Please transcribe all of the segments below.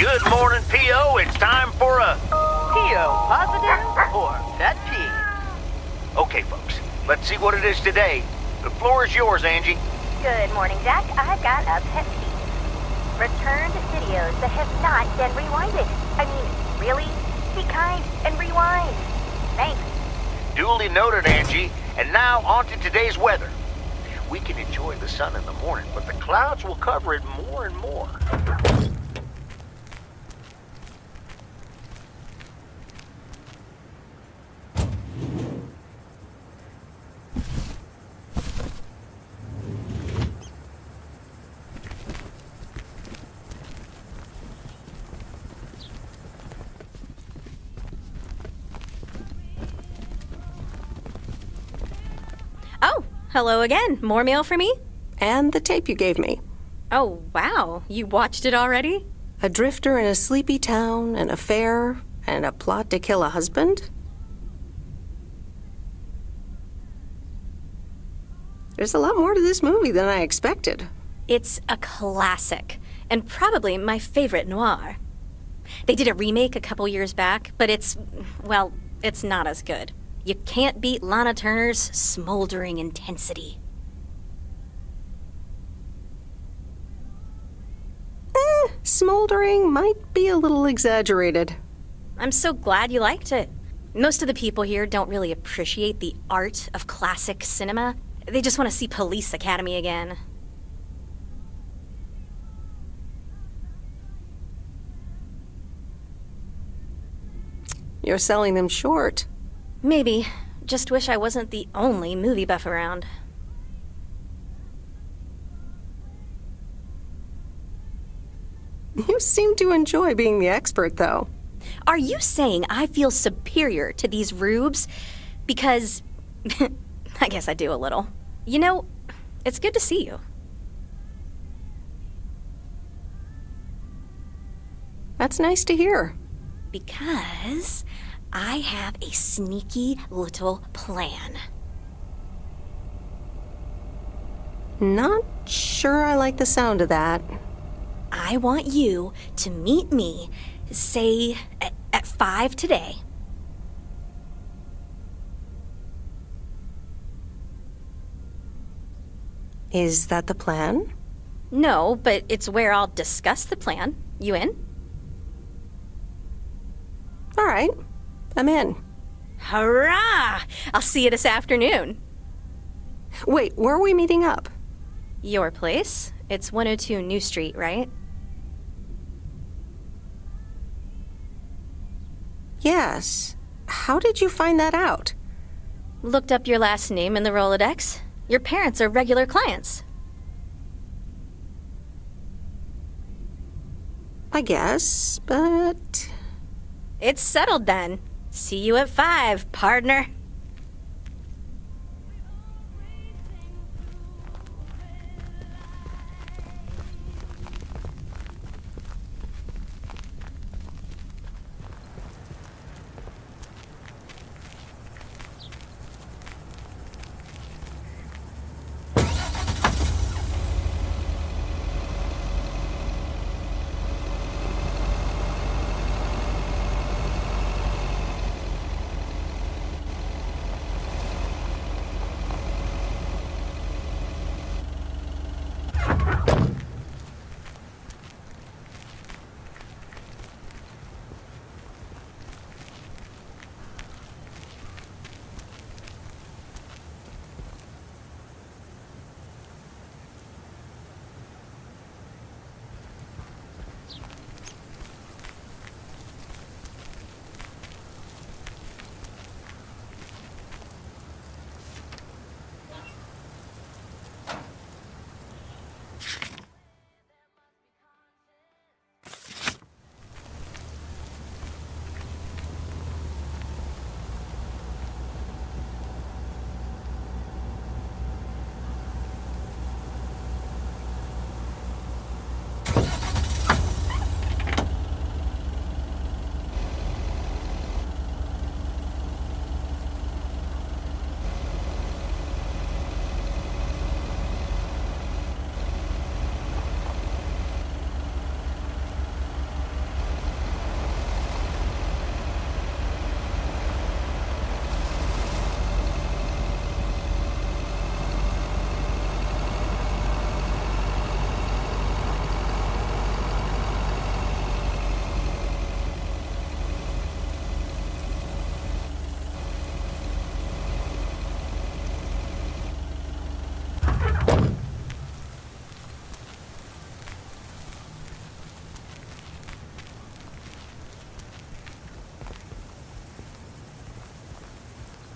Good morning, P.O. It's time for a P.O. positive or pet peeve. Okay, folks, let's see what it is today. The floor is yours, Angie. Good morning, Jack. I've got a pet peeve. Returned videos that have not been rewinded. I mean, really? Be kind and rewind. Thanks. Duly noted, Angie. And now on to today's weather. We can enjoy the sun in the morning, but the clouds will cover it more and more. Oh, hello again. More mail for me? And the tape you gave me. Oh, wow. You watched it already? A drifter in a sleepy town, an affair, and a plot to kill a husband? There's a lot more to this movie than I expected. It's a classic, and probably my favorite noir. They did a remake a couple years back, but it's not as good. You can't beat Lana Turner's smoldering intensity. Smoldering might be a little exaggerated. I'm so glad you liked it. Most of the people here don't really appreciate the art of classic cinema. They just want to see Police Academy again. You're selling them short. Maybe. Just wish I wasn't the only movie buff around. You seem to enjoy being the expert, though. Are you saying I feel superior to these rubes? Because I guess I do a little. You know, it's good to see you. That's nice to hear. Because I have a sneaky little plan. Not sure I like the sound of that. I want you to meet me, say, at 5 today. Is that the plan? No, but it's where I'll discuss the plan. You in? All right, I'm in. Hurrah! I'll see you this afternoon. Wait, where are we meeting up? Your place? It's 102 New Street, right? Yes. How did you find that out? Looked up your last name in the Rolodex. Your parents are regular clients. I guess, but... It's settled then. See you at 5, partner.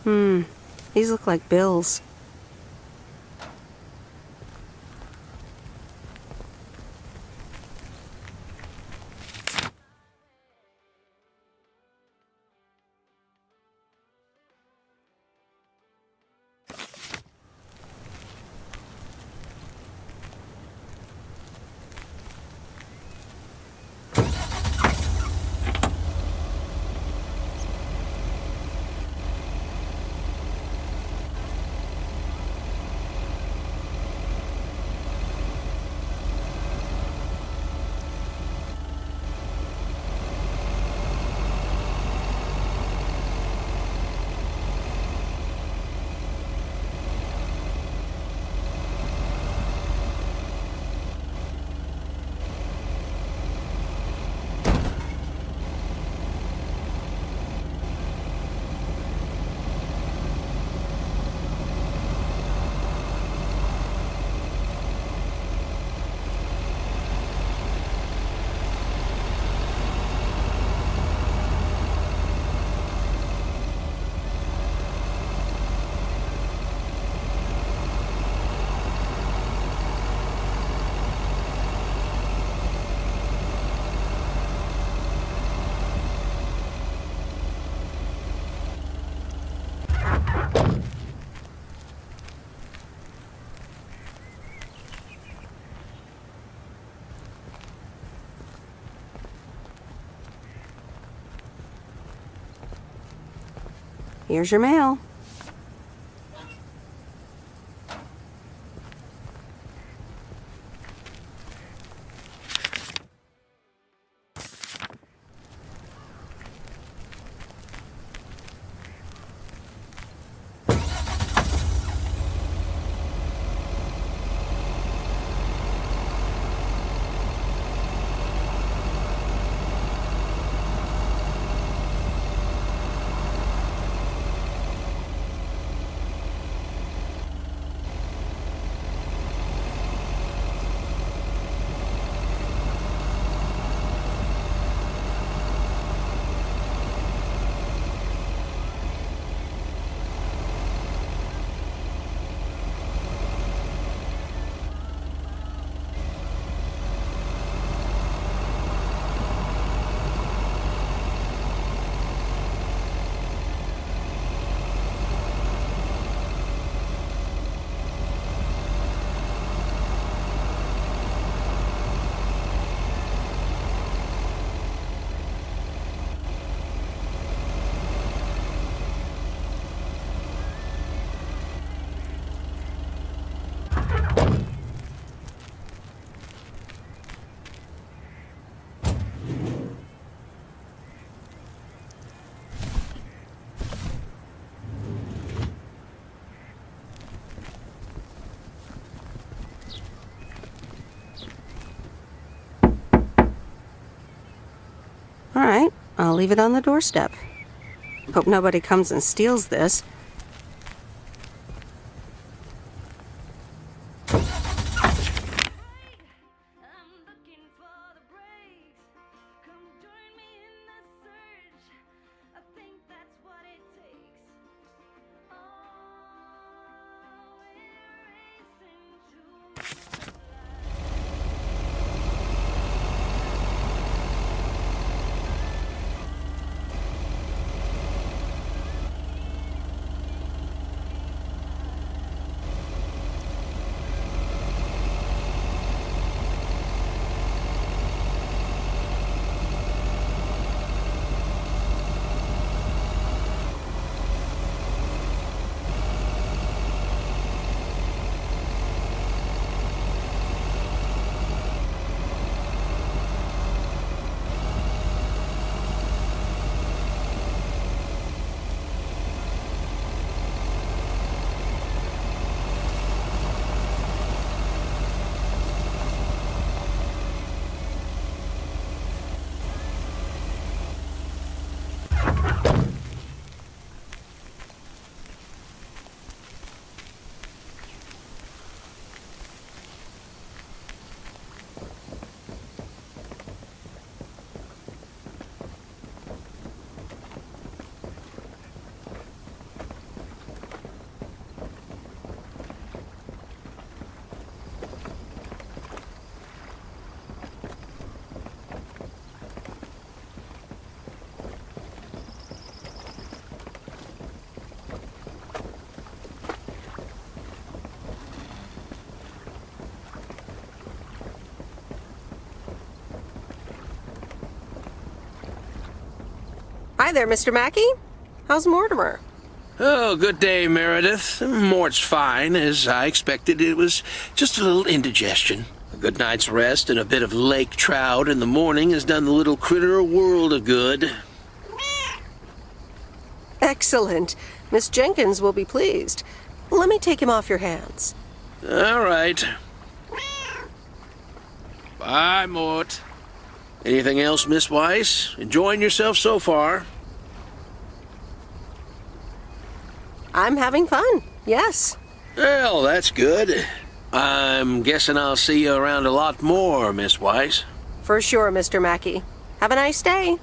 These look like bills. Here's your mail. All right, I'll leave it on the doorstep. Hope nobody comes and steals this. Hi there, Mr. Mackey. How's Mortimer? Oh, good day, Meredith. Mort's fine. As I expected, it was just a little indigestion. A good night's rest and a bit of lake trout in the morning has done the little critter a world of good. Excellent. Miss Jenkins will be pleased. Let me take him off your hands. All right. Bye, Mort. Anything else, Miss Weiss? Enjoying yourself so far? I'm having fun, yes. Well, that's good. I'm guessing I'll see you around a lot more, Miss Weiss. For sure, Mr. Mackey. Have a nice day.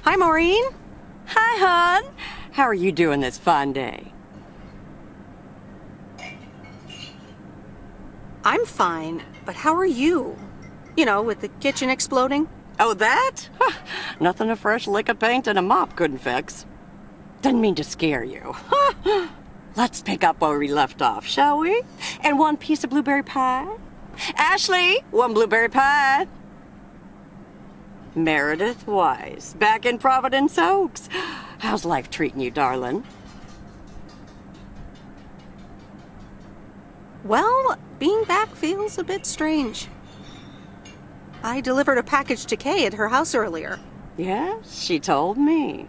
Hi, Maureen. Hi, hon. How are you doing this fine day? I'm fine, but how are you? You know, with the kitchen exploding? Oh, that? Huh, nothing a fresh lick of paint and a mop couldn't fix. Didn't mean to scare you. Let's pick up where we left off, shall we? And one piece of blueberry pie? Ashley, one blueberry pie. Meredith Weiss, back in Providence Oaks. How's life treating you, darling? Well, being back feels a bit strange. I delivered a package to Kay at her house earlier. Yes, she told me.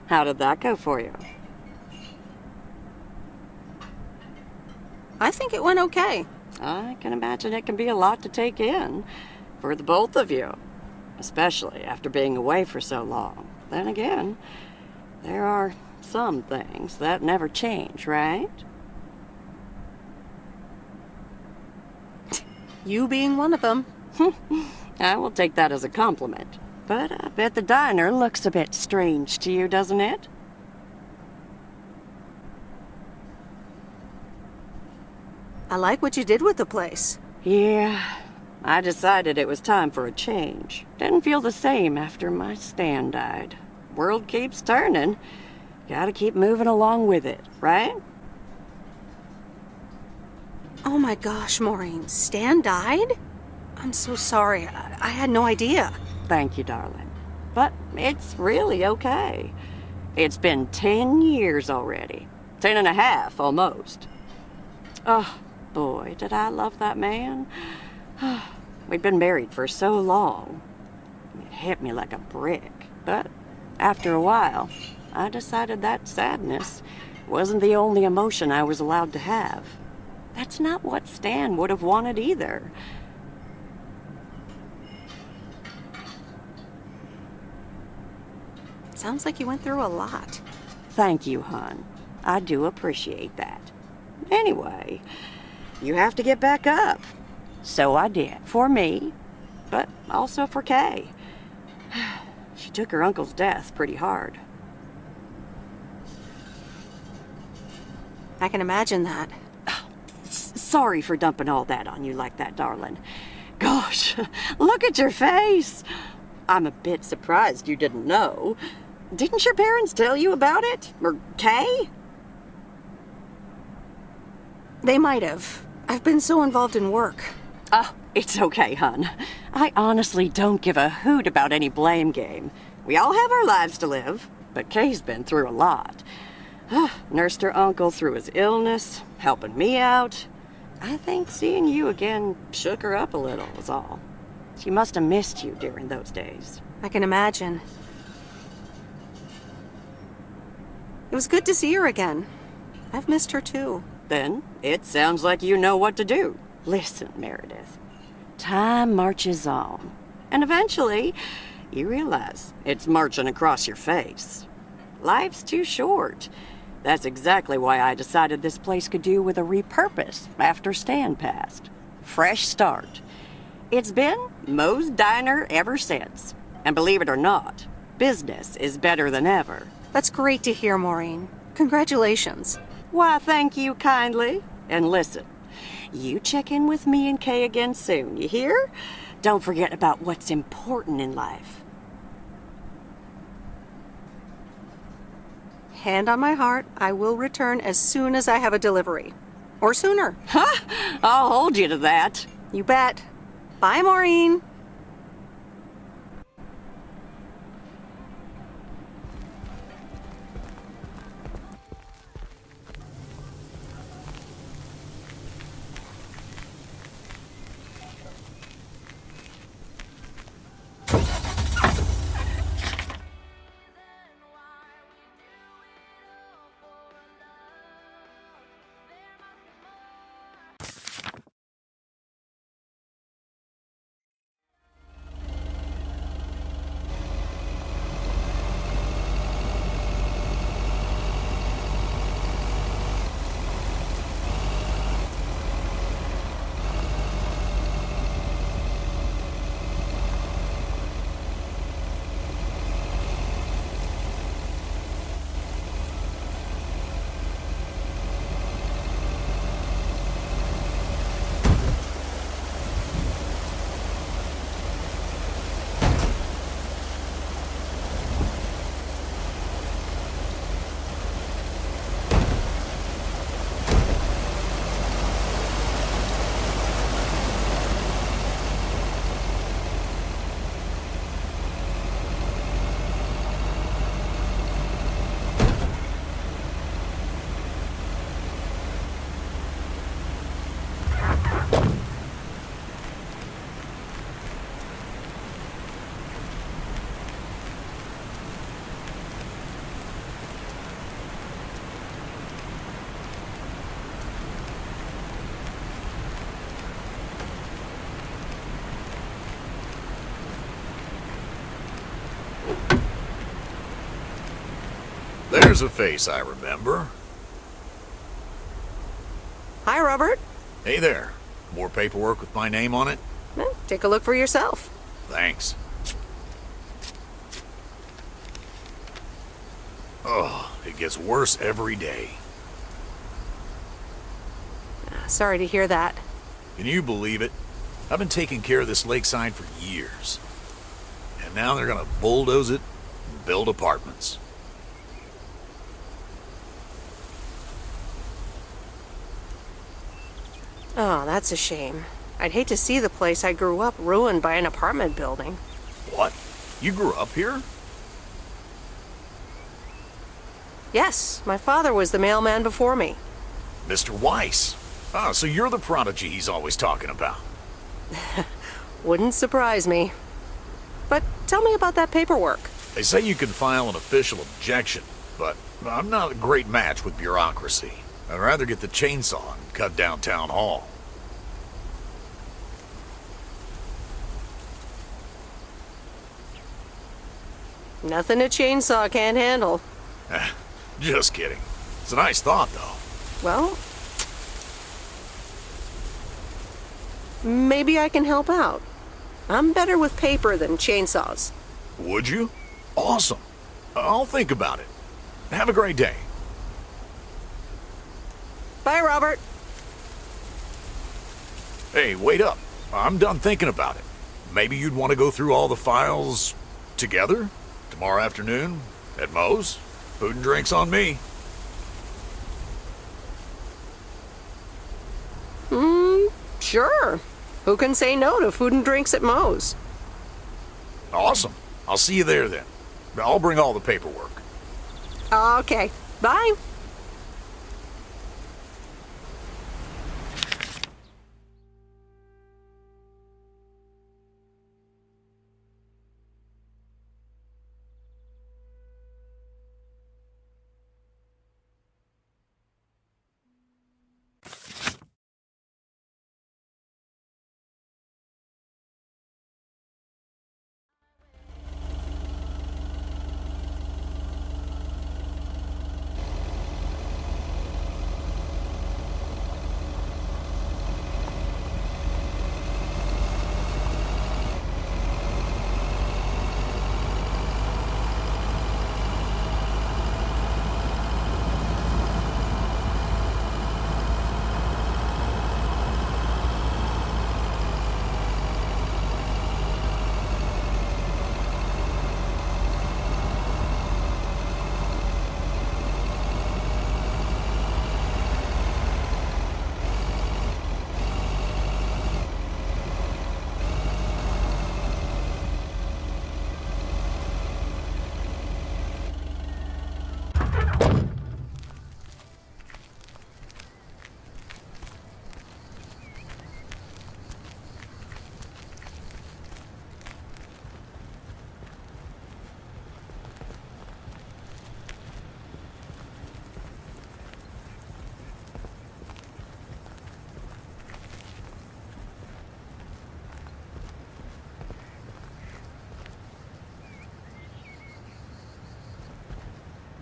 How did that go for you? I think it went okay. I can imagine it can be a lot to take in for the both of you, especially after being away for so long. Then again, there are some things that never change, right? You being one of them. I will take that as a compliment. But I bet the diner looks a bit strange to you, doesn't it? I like what you did with the place. Yeah, I decided it was time for a change. Didn't feel the same after my Stan died. World keeps turning. Gotta keep moving along with it, right? Oh my gosh, Maureen, Stan died? I'm so sorry. I had no idea. Thank you, darling. But it's really okay. It's been 10 years already. 10 and a half, almost. Oh, boy, did I love that man. We'd been married for so long. It hit me like a brick. But after a while, I decided that sadness wasn't the only emotion I was allowed to have. That's not what Stan would have wanted either. Sounds like you went through a lot. Thank you, hon. I do appreciate that. Anyway, you have to get back up. So I did. For me, but also for Kay. She took her uncle's death pretty hard. I can imagine that. Sorry for dumping all that on you like that, darling. Gosh, look at your face. I'm a bit surprised you didn't know. Didn't your parents tell you about it? Or Kay? They might have. I've been so involved in work. Oh, it's okay, hon. I honestly don't give a hoot about any blame game. We all have our lives to live, but Kay's been through a lot. Nursed her uncle through his illness, helping me out. I think seeing you again shook her up a little, is all. She must have missed you during those days. I can imagine. It was good to see her again. I've missed her too. Then it sounds like you know what to do. Listen, Meredith. Time marches on. And eventually, you realize it's marching across your face. Life's too short. That's exactly why I decided this place could do with a repurpose after Stan passed. Fresh start. It's been Moe's Diner ever since. And believe it or not, business is better than ever. That's great to hear, Maureen. Congratulations. Why, thank you kindly. And listen, you check in with me and Kay again soon, you hear? Don't forget about what's important in life. Hand on my heart, I will return as soon as I have a delivery. Or sooner. I'll hold you to that. You bet. Bye, Maureen. There's a face I remember. Hi, Robert. Hey there. More paperwork with my name on it? Take a look for yourself. Thanks. Oh, it gets worse every day. Sorry to hear that. Can you believe it? I've been taking care of this lakeside for years. And now they're gonna bulldoze it and build apartments. Oh, that's a shame. I'd hate to see the place I grew up ruined by an apartment building. What? You grew up here? Yes, my father was the mailman before me. Mr. Weiss. Ah, so you're the prodigy he's always talking about. Wouldn't surprise me. But tell me about that paperwork. They say you can file an official objection, but I'm not a great match with bureaucracy. I'd rather get the chainsaw and cut down town hall. Nothing a chainsaw can't handle. Just kidding. It's a nice thought, though. Well, maybe I can help out. I'm better with paper than chainsaws. Would you? Awesome. I'll think about it. Have a great day. Bye, Robert. Hey, wait up. I'm done thinking about it. Maybe you'd want to go through all the files together? Tomorrow afternoon? At Moe's? Food and drinks on me. Sure. Who can say no to food and drinks at Moe's? Awesome. I'll see you there then. I'll bring all the paperwork. Okay. Bye.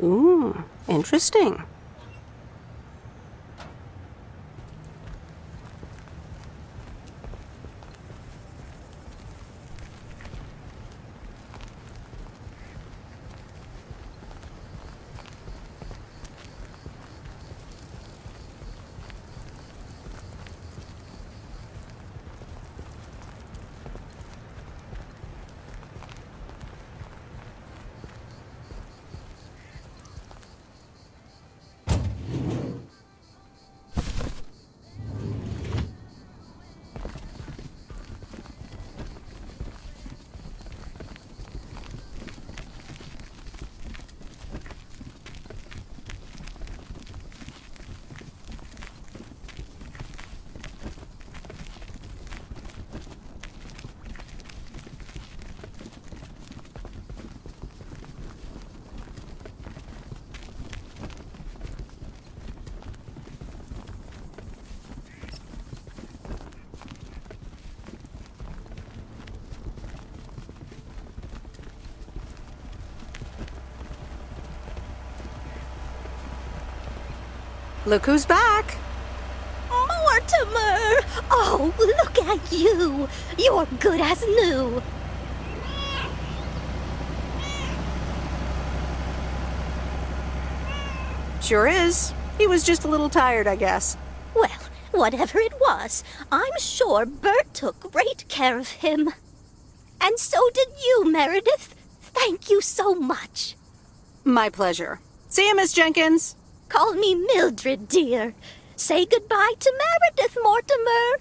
Ooh, interesting. Look who's back. Mortimer! Oh, look at you! You're good as new! Sure is. He was just a little tired, I guess. Well, whatever it was, I'm sure Bert took great care of him. And so did you, Meredith. Thank you so much. My pleasure. See you, Miss Jenkins. Call me Mildred, dear. Say goodbye to Meredith, Mortimer.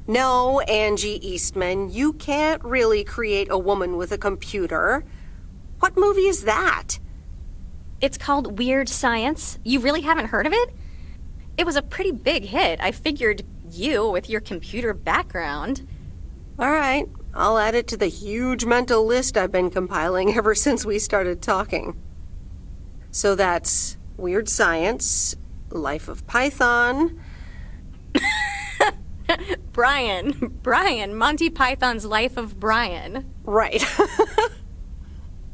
No, Angie Eastman, you can't really create a woman with a computer. What movie is that? It's called Weird Science. You really haven't heard of it? It was a pretty big hit. I figured you, with your computer background. All right, I'll add it to the huge mental list I've been compiling ever since we started talking. So that's Weird Science, Life of Python. Brian, Monty Python's Life of Brian. Right.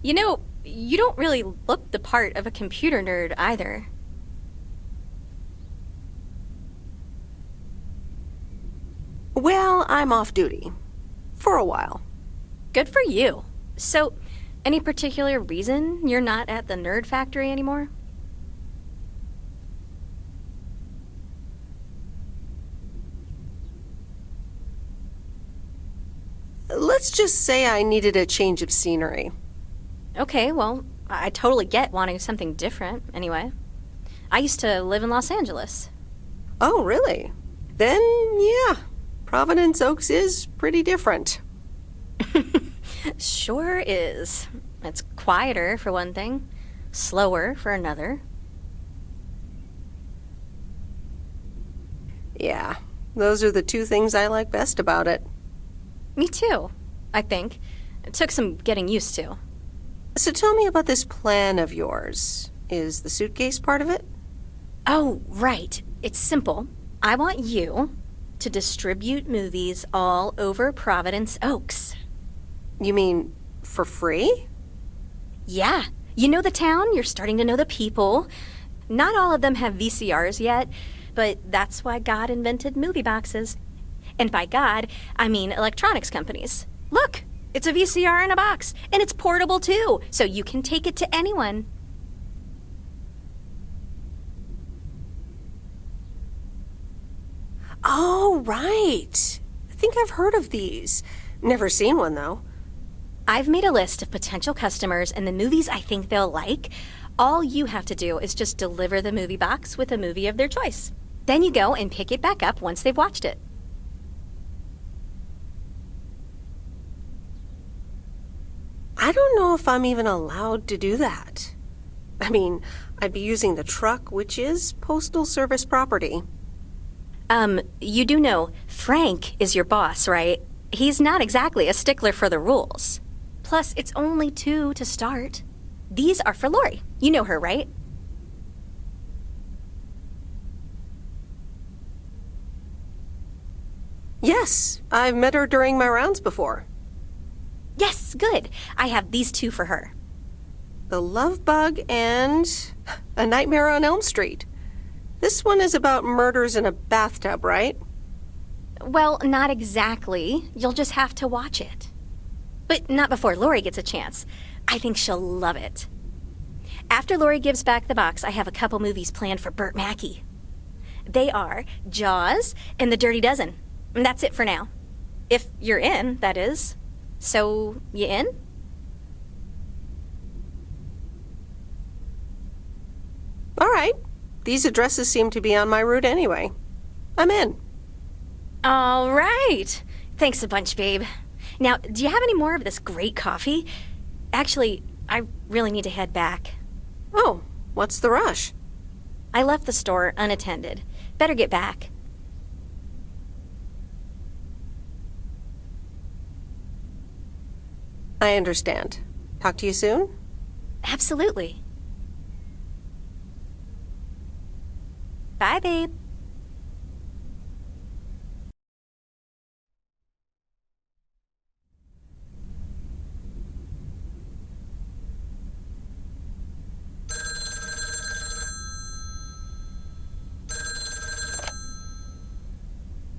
You know, you don't really look the part of a computer nerd either. Well, I'm off duty. For a while. Good for you. So, any particular reason you're not at the Nerd Factory anymore? Let's just say I needed a change of scenery. Okay, well, I totally get wanting something different, anyway. I used to live in Los Angeles. Oh, really? Then, yeah, Providence Oaks is pretty different. Sure is. It's quieter, for one thing. Slower, for another. Yeah, those are the two things I like best about it. Me too, I think. It took some getting used to. So tell me about this plan of yours. Is the suitcase part of it? Oh, right. It's simple. I want you to distribute movies all over Providence Oaks. You mean for free? Yeah. You know the town, you're starting to know the people. Not all of them have VCRs yet, but that's why God invented movie boxes. And by God, I mean electronics companies. Look, it's a VCR in a box, and it's portable too, so you can take it to anyone. Oh, right. I think I've heard of these. Never seen one, though. I've made a list of potential customers and the movies I think they'll like. All you have to do is just deliver the movie box with a movie of their choice. Then you go and pick it back up once they've watched it. I don't know if I'm even allowed to do that. I mean, I'd be using the truck, which is Postal Service property. You do know Frank is your boss, right? He's not exactly a stickler for the rules. Plus, it's only 2 to start. These are for Lori. You know her, right? Yes, I've met her during my rounds before. Yes, good. I have these 2 for her. The Love Bug and A Nightmare on Elm Street. This one is about murders in a bathtub, right? Well, not exactly. You'll just have to watch it. But not before Lori gets a chance. I think she'll love it. After Lori gives back the box, I have a couple movies planned for Burt Mackey. They are Jaws and The Dirty Dozen. And that's it for now. If you're in, that is. So, you in? All right. These addresses seem to be on my route anyway. I'm in. All right. Thanks a bunch, babe. Now, do you have any more of this great coffee? Actually, I really need to head back. Oh, what's the rush? I left the store unattended. Better get back. I understand. Talk to you soon? Absolutely. Bye, babe.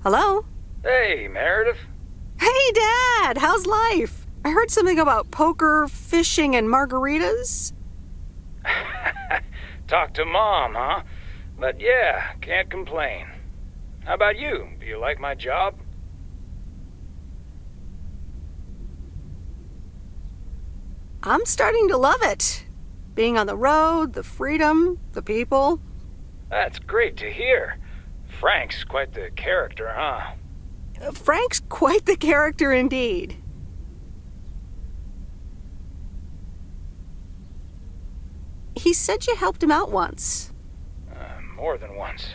Hello? Hey, Meredith. Hey, Dad! How's life? I heard something about poker, fishing, and margaritas. Talk to Mom, huh? But yeah, can't complain. How about you? Do you like my job? I'm starting to love it. Being on the road, the freedom, the people. That's great to hear. Frank's quite the character, huh? Frank's quite the character indeed. He said you helped him out once. More than once.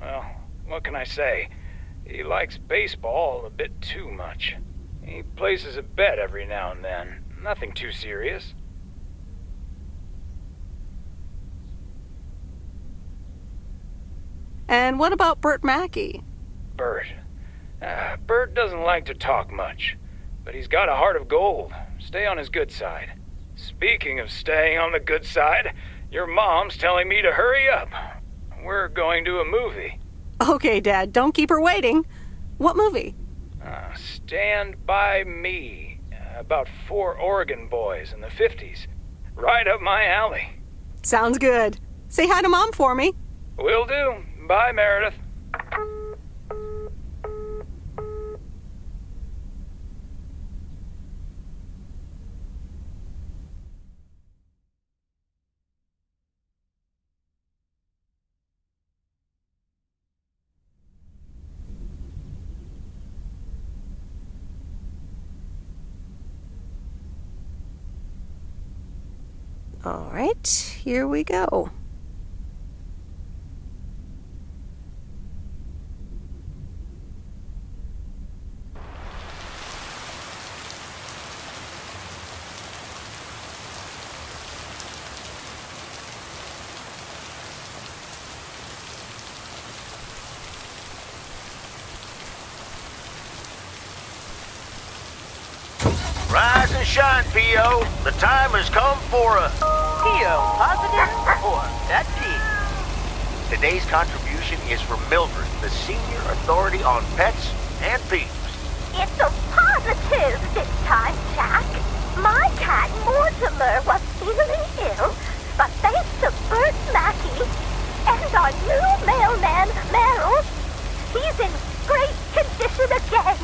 Well, what can I say? He likes baseball a bit too much. He places a bet every now and then. Nothing too serious. And what about Bert Mackey? Bert. Bert doesn't like to talk much, but he's got a heart of gold. Stay on his good side. Speaking of staying on the good side, your mom's telling me to hurry up. We're going to a movie. Okay, Dad, don't keep her waiting. What movie? Stand By Me. About 4 Oregon boys in the 50s. Right up my alley. Sounds good. Say hi to Mom for me. Will do. Bye, Meredith. All right, here we go. Rise and shine, P.O. The time has come for a P.O. positive or that P. Today's contribution is from Mildred, the senior authority on pets and peeves. It's a positive this time, Jack. My cat Mortimer was feeling ill, but thanks to Bert Mackey and our new mailman, Merrill, he's in great condition again.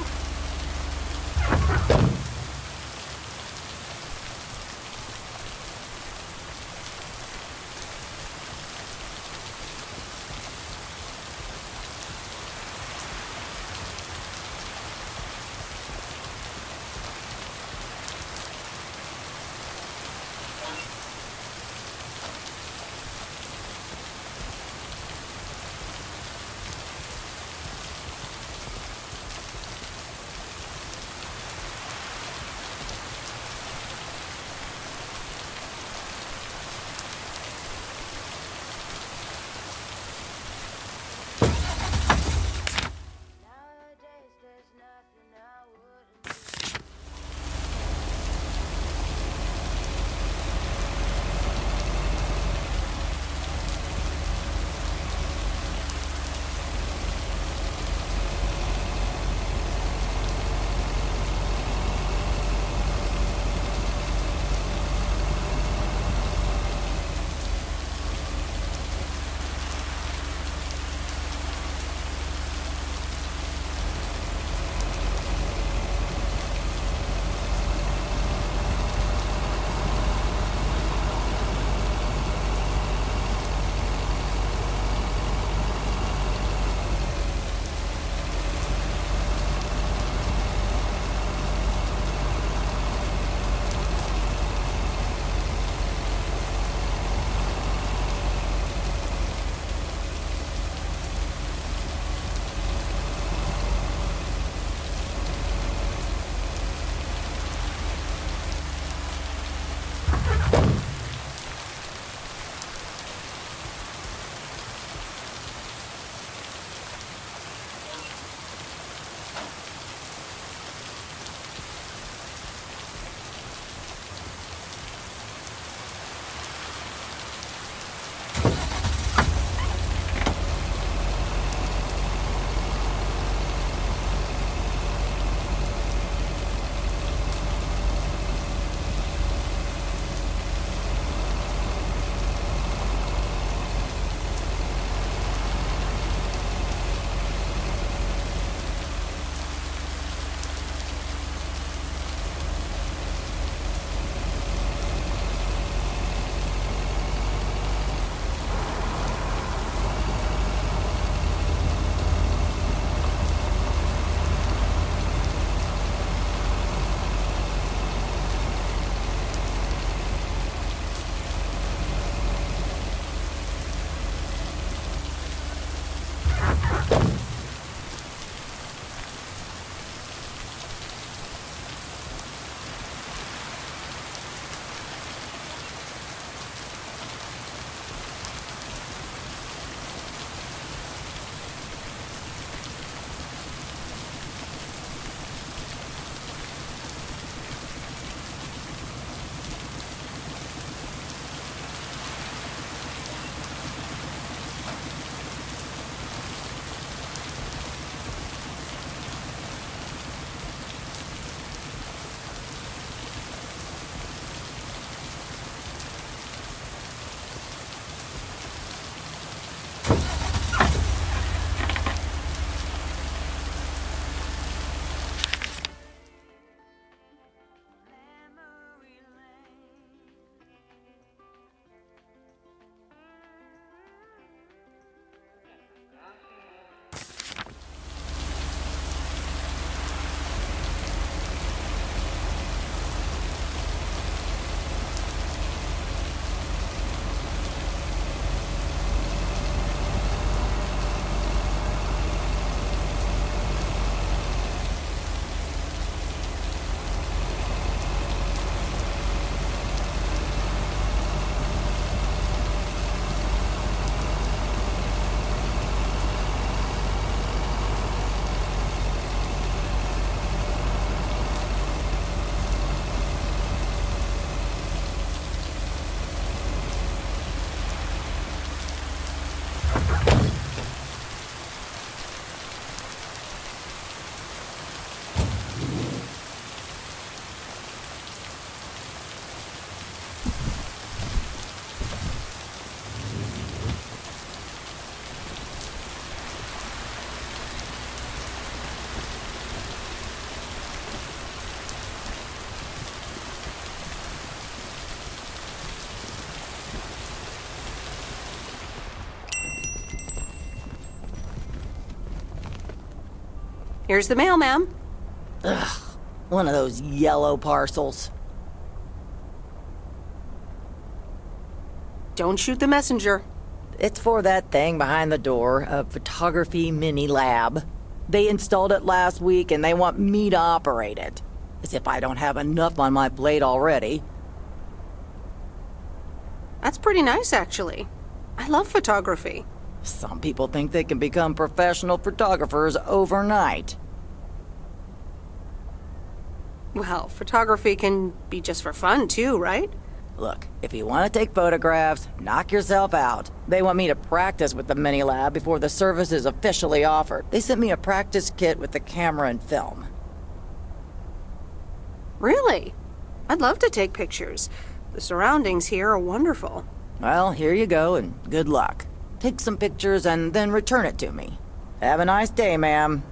Here's the mail, ma'am. One of those yellow parcels. Don't shoot the messenger. It's for that thing behind the door, a photography mini lab. They installed it last week and they want me to operate it. As if I don't have enough on my plate already. That's pretty nice, actually. I love photography. Some people think they can become professional photographers overnight. Well, photography can be just for fun, too, right? Look, if you want to take photographs, knock yourself out. They want me to practice with the mini lab before the service is officially offered. They sent me a practice kit with the camera and film. Really? I'd love to take pictures. The surroundings here are wonderful. Well, here you go, and good luck. Take some pictures and then return it to me. Have a nice day, ma'am.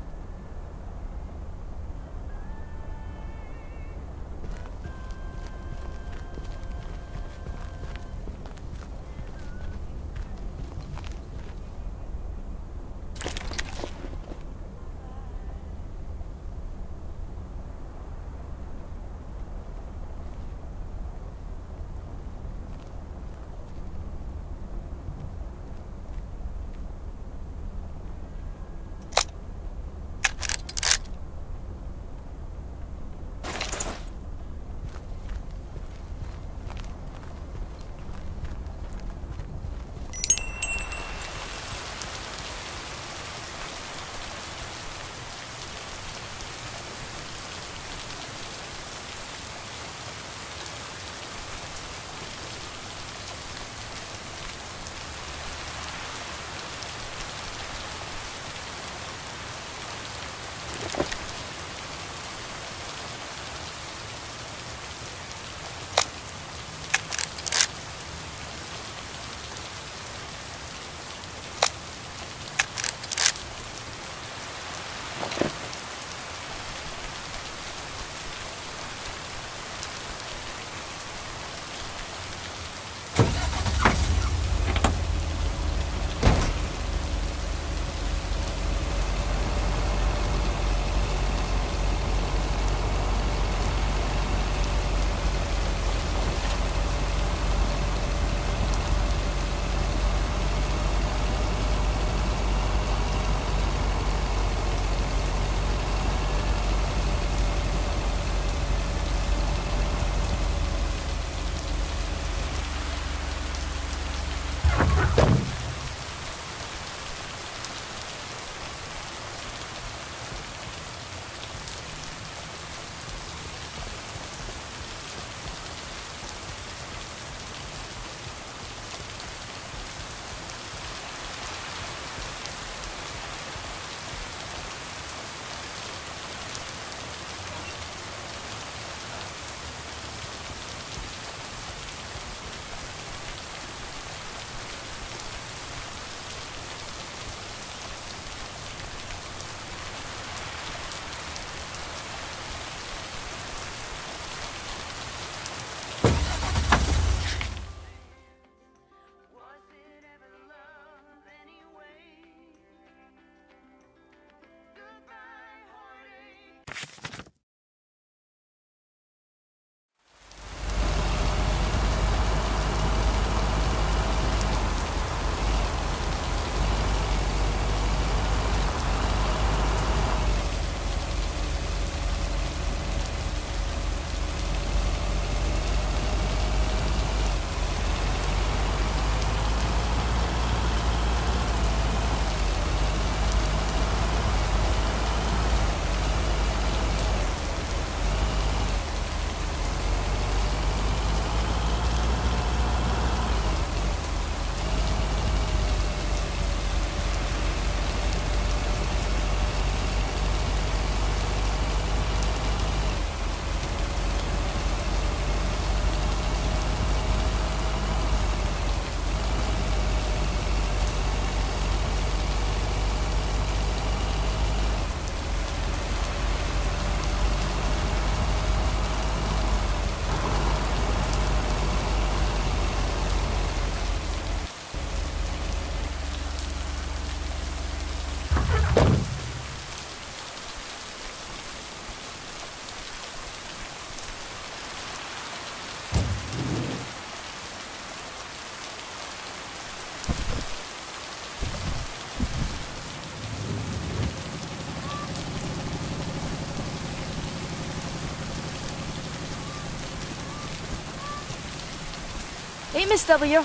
Hey, Miss W.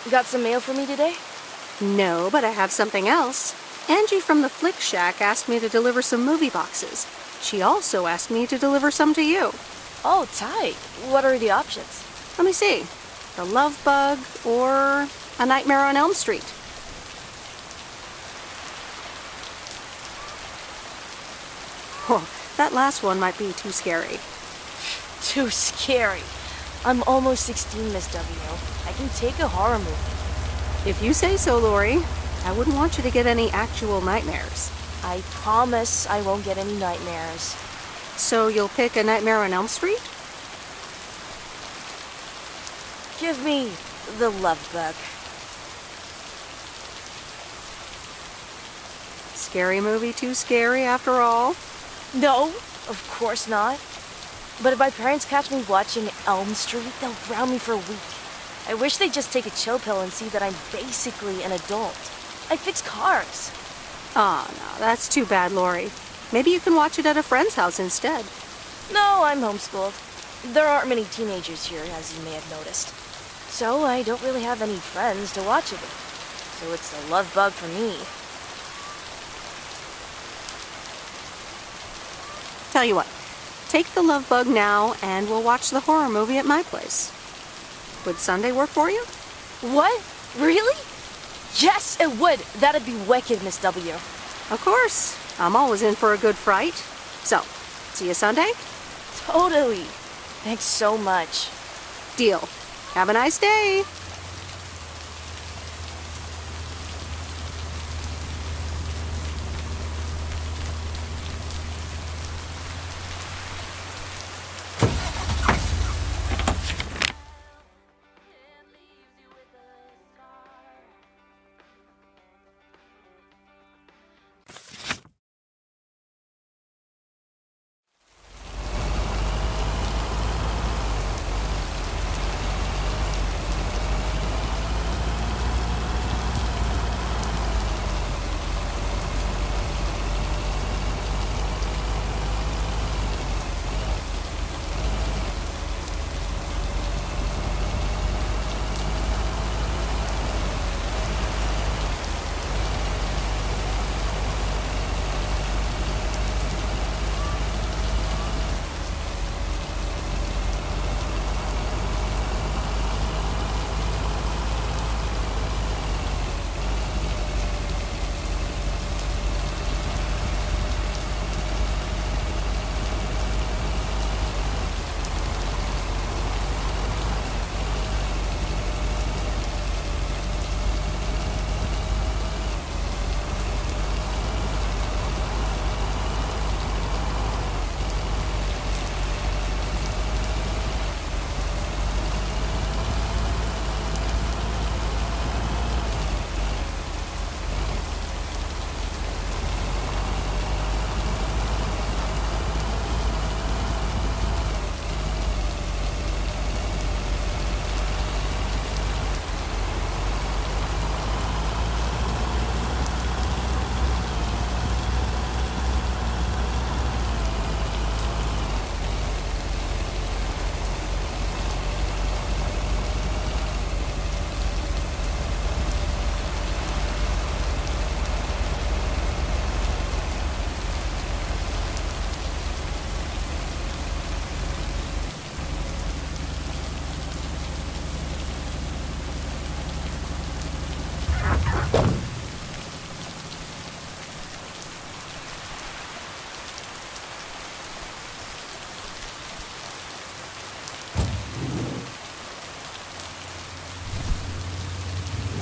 You got some mail for me today? No, but I have something else. Angie from the Flick Shack asked me to deliver some movie boxes. She also asked me to deliver some to you. Oh, tight. What are the options? Let me see. The Love Bug or A Nightmare on Elm Street. Oh, that last one might be too scary. Too scary. I'm almost 16, Miss W. I can take a horror movie. If you say so, Lori. I wouldn't want you to get any actual nightmares. I promise I won't get any nightmares. So you'll pick A Nightmare on Elm Street? Give me the Love Bug. Scary movie too scary after all? No, of course not. But if my parents catch me watching Elm Street, they'll ground me for a week. I wish they'd just take a chill pill and see that I'm basically an adult. I fix cars. Oh, no, that's too bad, Lori. Maybe you can watch it at a friend's house instead. No, I'm homeschooled. There aren't many teenagers here, as you may have noticed. So I don't really have any friends to watch it with. So it's the Love Bug for me. Tell you what, take the Love Bug now and we'll watch the horror movie at my place. Would Sunday work for you? What? Really? Yes, it would. That'd be wicked, Miss W. Of course. I'm always in for a good fright. So, see you Sunday? Totally. Thanks so much. Deal. Have a nice day.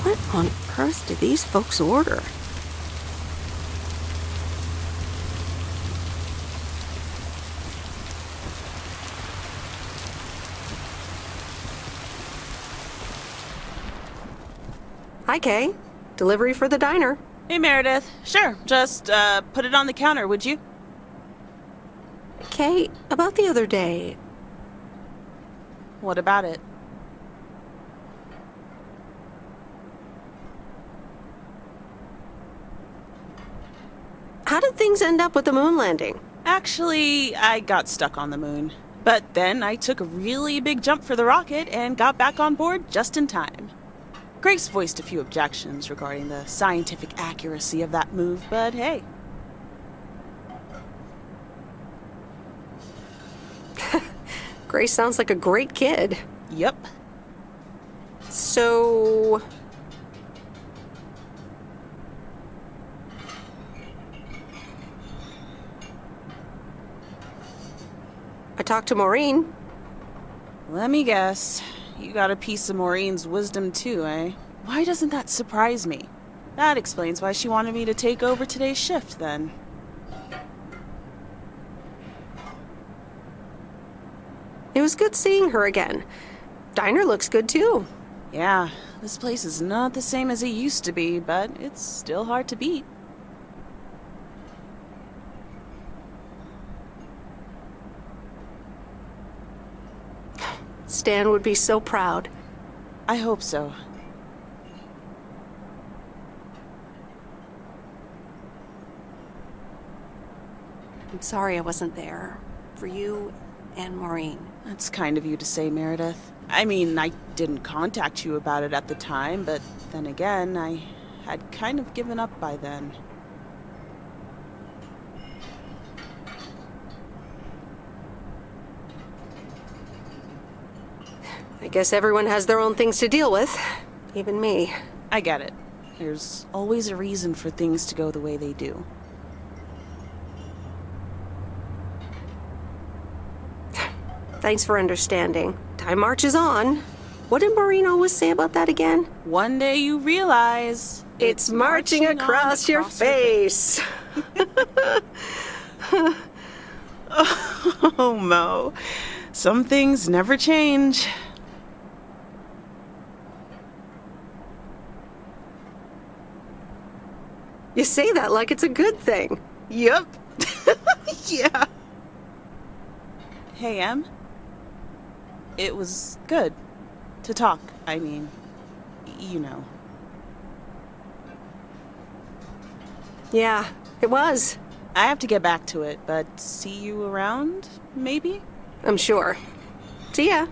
What on earth did these folks order? Hi, Kay. Delivery for the diner. Hey, Meredith. Sure, just put it on the counter, would you? Kay, about the other day. What about it? How did things end up with the moon landing? Actually, I got stuck on the moon. But then I took a really big jump for the rocket and got back on board just in time. Grace voiced a few objections regarding the scientific accuracy of that move, but hey. Grace sounds like a great kid. Yep. So... I talked to Maureen. Let me guess. You got a piece of Maureen's wisdom too, eh? Why doesn't that surprise me? That explains why she wanted me to take over today's shift, then. It was good seeing her again. Diner looks good too. Yeah, this place is not the same as it used to be, but it's still hard to beat. Stan would be so proud. I hope so. I'm sorry I wasn't there. For you and Maureen. That's kind of you to say, Meredith. I mean, I didn't contact you about it at the time, but then again, I had kind of given up by then. I guess everyone has their own things to deal with. Even me. I get it. There's always a reason for things to go the way they do. Thanks for understanding. Time marches on. What did Maureen always say about that again? One day you realize... It's marching across your face. Oh, Mo. Some things never change. You say that like it's a good thing. Yep. Yeah. Hey, Em. It was good to talk. I mean, you know. Yeah, it was. I have to get back to it, but see you around, maybe? I'm sure. See ya.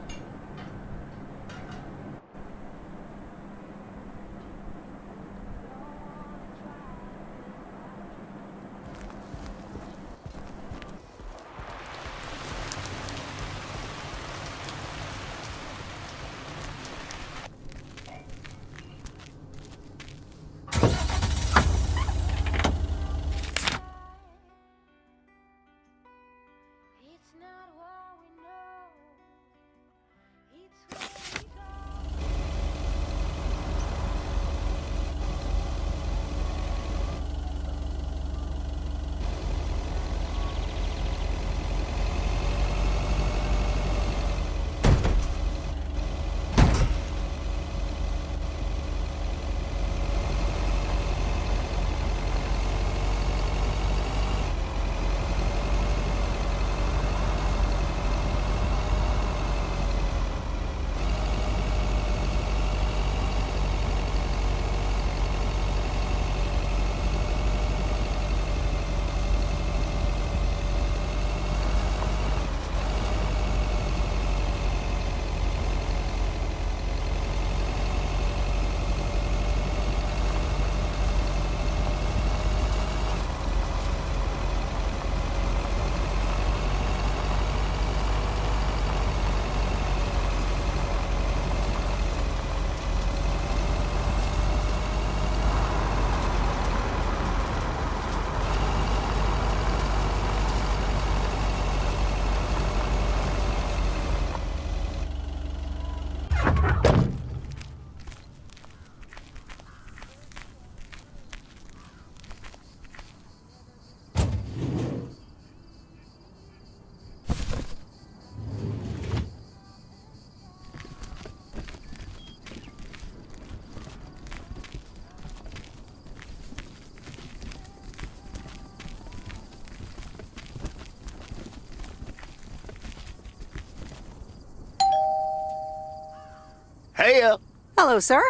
Heya! Hello, sir.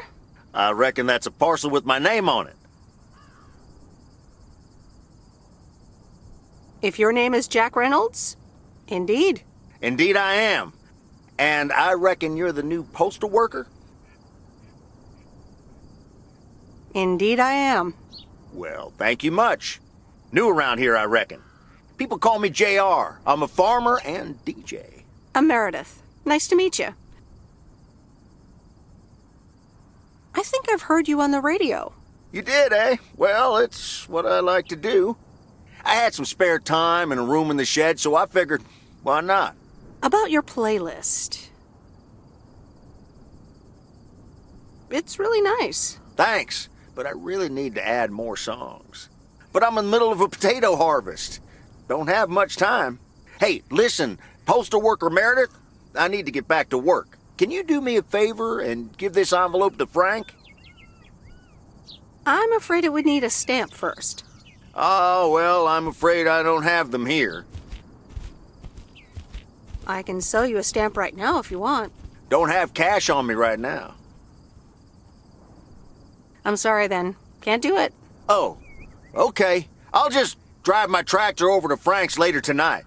I reckon that's a parcel with my name on it. If your name is Jack Reynolds, indeed. Indeed I am. And I reckon you're the new postal worker? Indeed I am. Well, thank you much. New around here, I reckon. People call me JR. I'm a farmer and DJ. I'm Meredith. Nice to meet you. I think I've heard you on the radio. You did, eh? Well, it's what I like to do. I had some spare time and a room in the shed, so I figured, why not? About your playlist. It's really nice. Thanks, but I really need to add more songs. But I'm in the middle of a potato harvest. Don't have much time. Hey, listen, postal worker Meredith, I need to get back to work. Can you do me a favor and give this envelope to Frank? I'm afraid it would need a stamp first. Oh, well, I'm afraid I don't have them here. I can sell you a stamp right now if you want. Don't have cash on me right now. I'm sorry then. Can't do it. Oh, okay. I'll just drive my tractor over to Frank's later tonight.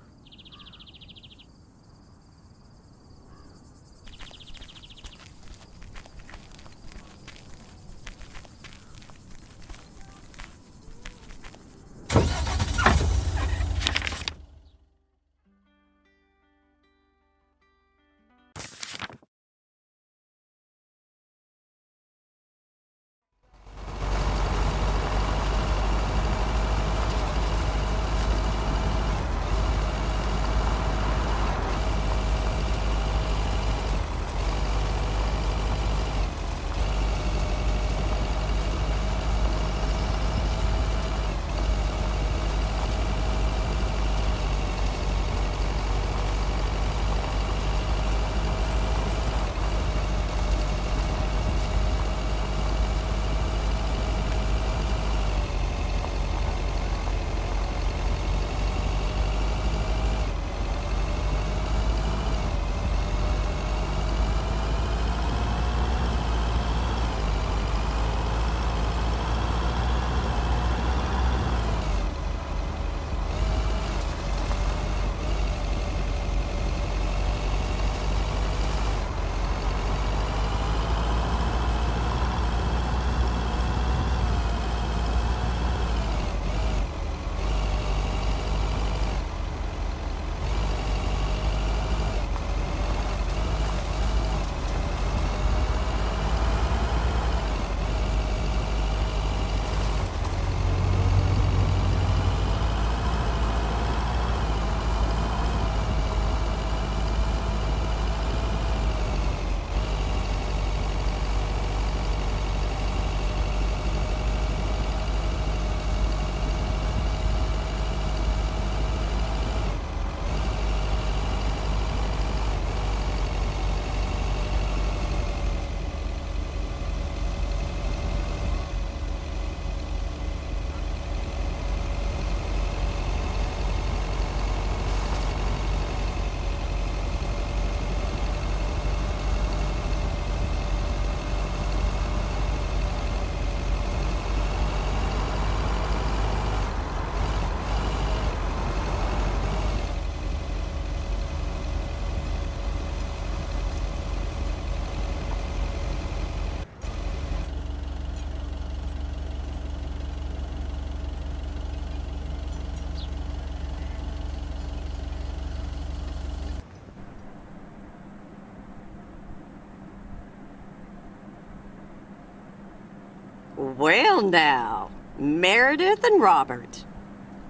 Well now, Meredith and Robert.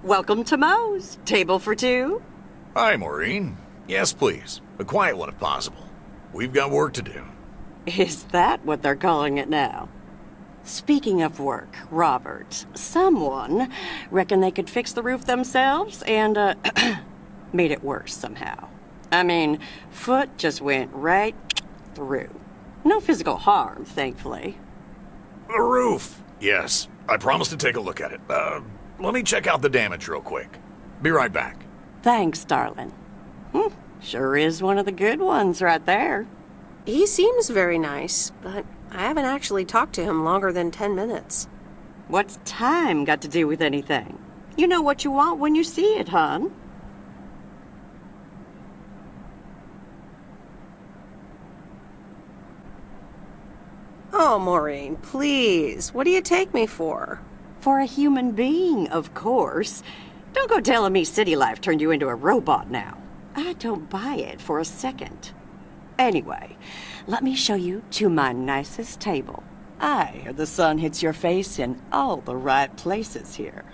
Welcome to Moe's. Table for two? Hi, Maureen. Yes, please. A quiet one if possible. We've got work to do. Is that what they're calling it now? Speaking of work, Robert, someone reckoned they could fix the roof themselves and, made it worse somehow. I mean, foot just went right through. No physical harm, thankfully. The roof. Yes, I promised to take a look at it. Let me check out the damage real quick. Be right back. Thanks, darling. Sure is one of the good ones right there. He seems very nice, but I haven't actually talked to him longer than 10 minutes. What's time got to do with anything? You know what you want when you see it, hon. Oh, Maureen, please. What do you take me for? For a human being, of course. Don't go telling me city life turned you into a robot now. I don't buy it for a second. Anyway, let me show you to my nicest table. The sun hits your face in all the right places here.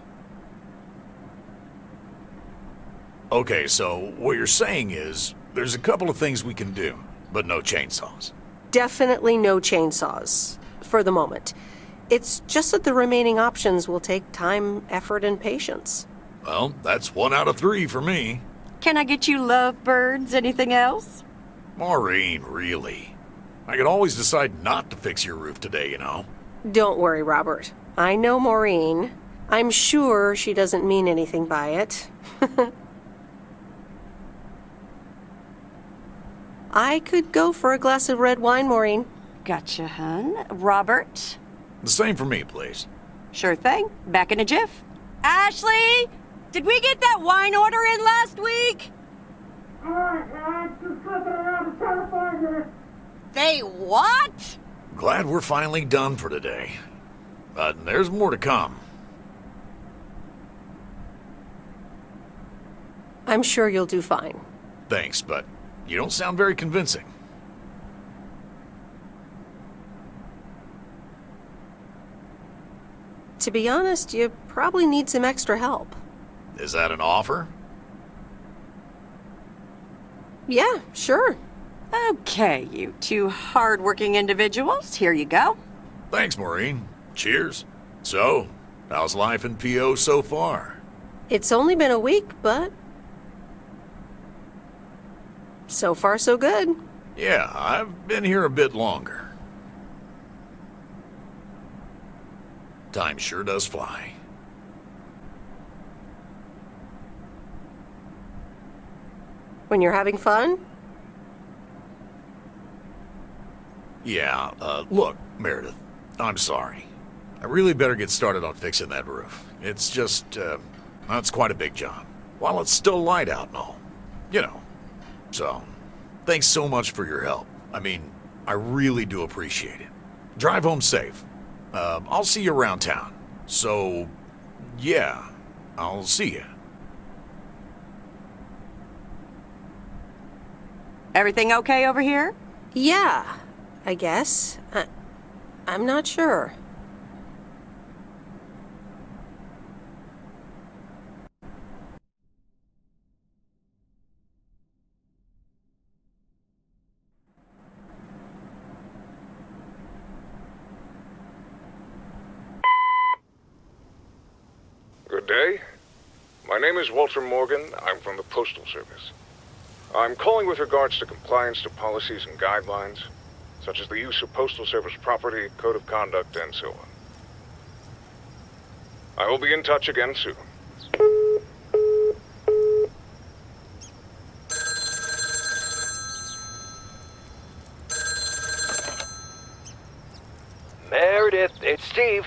Okay, so what you're saying is there's a couple of things we can do, but no chainsaws. Definitely no chainsaws, for the moment. It's just that the remaining options will take time, effort, and patience. Well, that's 1 out of 3 for me. Can I get you lovebirds? Anything else? Maureen, really? I could always decide not to fix your roof today, you know? Don't worry, Robert. I know Maureen. I'm sure she doesn't mean anything by it. I could go for a glass of red wine, Maureen. Gotcha, hun. Robert? The same for me, please. Sure thing. Back in a jiff. Ashley! Did we get that wine order in last week? They what? Glad we're finally done for today. But there's more to come. I'm sure you'll do fine. Thanks, but you don't sound very convincing. To be honest, you probably need some extra help. Is that an offer? Yeah, sure. Okay, you two hard-working individuals. Here you go. Thanks, Maureen. Cheers. So, how's life in PO so far? It's only been a week, but so far so good. Yeah, I've been here a bit longer. Time sure does fly. When you're having fun? Yeah, look, Meredith, I'm sorry. I really better get started on fixing that roof. It's just, it's quite a big job. While it's still light out and all. You know. So, thanks so much for your help. I mean, I really do appreciate it. Drive home safe. I'll see you around town. So, yeah, I'll see you. Everything okay over here? Yeah, I guess. I'm not sure. Good day. My name is Walter Morgan. I'm from the Postal Service. I'm calling with regards to compliance to policies and guidelines, such as the use of Postal Service property, code of conduct, and so on. I will be in touch again soon. Meredith, it's Steve.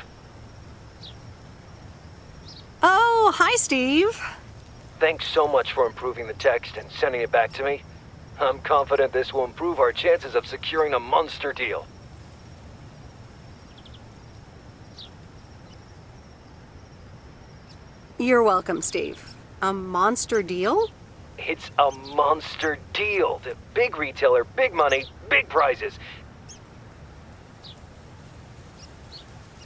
Oh, hi, Steve. Thanks so much for improving the text and sending it back to me. I'm confident this will improve our chances of securing a monster deal. You're welcome, Steve. A monster deal? It's a monster deal. The big retailer, big money, big prizes.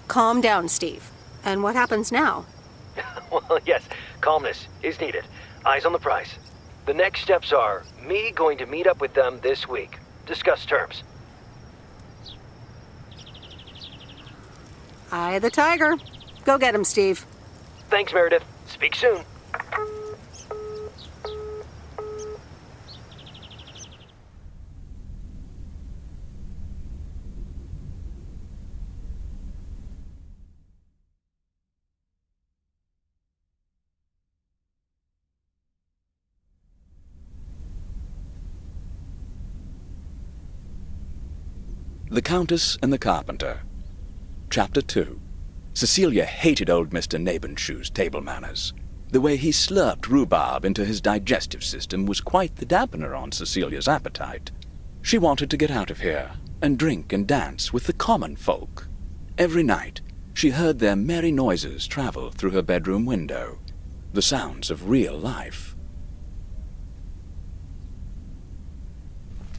Calm down, Steve. And what happens now? Well, yes, calmness is needed. Eyes on the prize. The next steps are me going to meet up with them this week. Discuss terms. Eye the tiger. Go get him, Steve. Thanks, Meredith. Speak soon. The Countess and the Carpenter. Chapter 2. Cecilia hated old Mr. Nabenshoe's table manners. The way he slurped rhubarb into his digestive system was quite the dampener on Cecilia's appetite. She wanted to get out of here, and drink and dance with the common folk. Every night, she heard their merry noises travel through her bedroom window, the sounds of real life.